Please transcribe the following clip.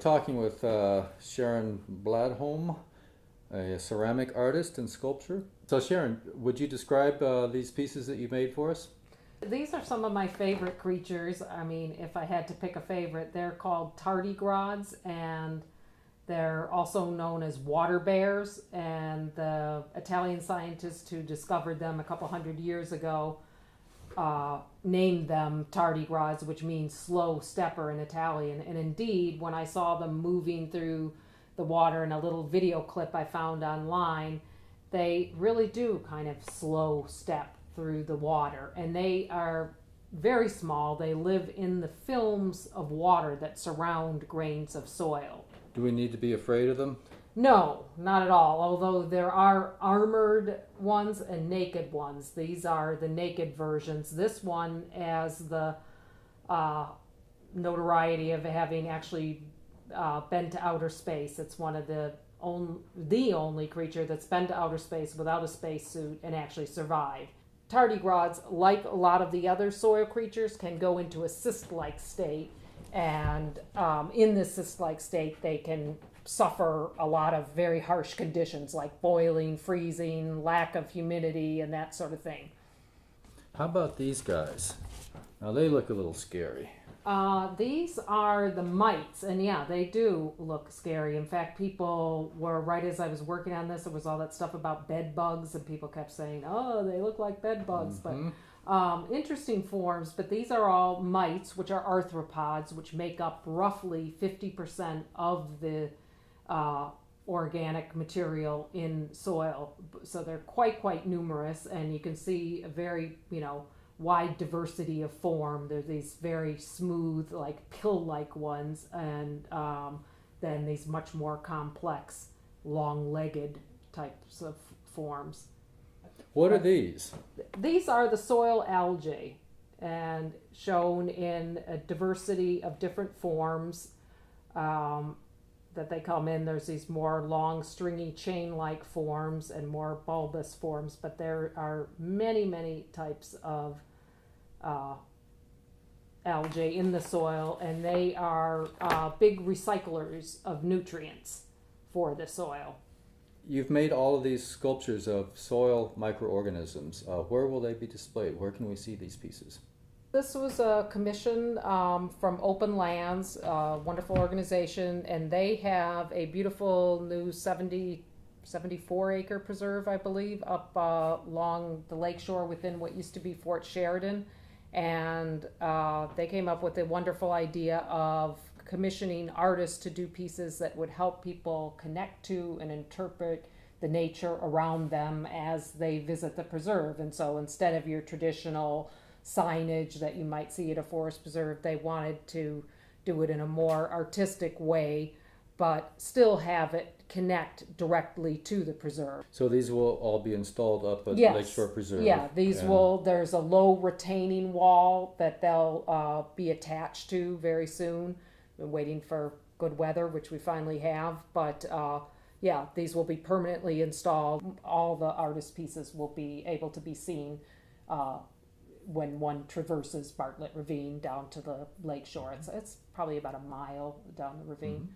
talking with Sharon Bladholm, a ceramic artist and sculptor. So Sharon, would you describe these pieces that you made for us? These are some of my favorite creatures. I mean, if I had to pick a favorite, they're called tardigrades, and they're also known as water bears. And the Italian scientist who discovered them a couple hundred years ago named them tardigrades, which means slow stepper in Italian. And indeed, when I saw them moving through the water in a little video clip I found online, they really do kind of slow step through the water. And they are very small. They live in the films of water that surround grains of soil. Do we need to be afraid of them? No, not at all. Although there are armored ones and naked ones. These are the naked versions. This one has the notoriety of having actually been to outer space. It's one of the only creature that's been to outer space without a spacesuit and actually survived. Tardigrades, like a lot of the other soil creatures, can go into a cyst-like state, and in this cyst-like state they can suffer a lot of very harsh conditions like boiling, freezing, lack of humidity, and that sort of thing. How about these guys? Now they look a little scary. These are the mites, and yeah, they do look scary. In fact, people were, right as I was working on this, there was all that stuff about bed bugs, and people kept saying, oh, they look like bed bugs. But interesting forms. But these are all mites, which are arthropods, which make up roughly 50% of the organic material in soil. So they're quite numerous, and you can see a very, wide diversity of form. There's these very smooth, like pill-like ones, and then these much more complex, long-legged types of forms. What are these? These are the soil algae, and shown in a diversity of different forms that they come in. There's these more long, stringy, chain-like forms and more bulbous forms, but there are many types of algae in the soil, and they are big recyclers of nutrients for the soil. You've made all of these sculptures of soil microorganisms. Where will they be displayed? Where can we see these pieces? This was a commission from Open Lands, a wonderful organization, and they have a beautiful new 74-acre preserve, I believe, up along the lakeshore within what used to be Fort Sheridan. And they came up with a wonderful idea of commissioning artists to do pieces that would help people connect to and interpret the nature around them as they visit the preserve. And so instead of your traditional signage that you might see at a forest preserve, they wanted to do it in a more artistic way, but still have it connect directly to the preserve. So these will all be installed up at Yes. Lakeshore Preserve? Yeah, these will, there's a low retaining wall that they'll be attached to very soon. We're waiting for good weather, which we finally have, but yeah, these will be permanently installed. All the artist pieces will be able to be seen when one traverses Bartlett Ravine down to the lakeshore. It's probably about a mile down the ravine.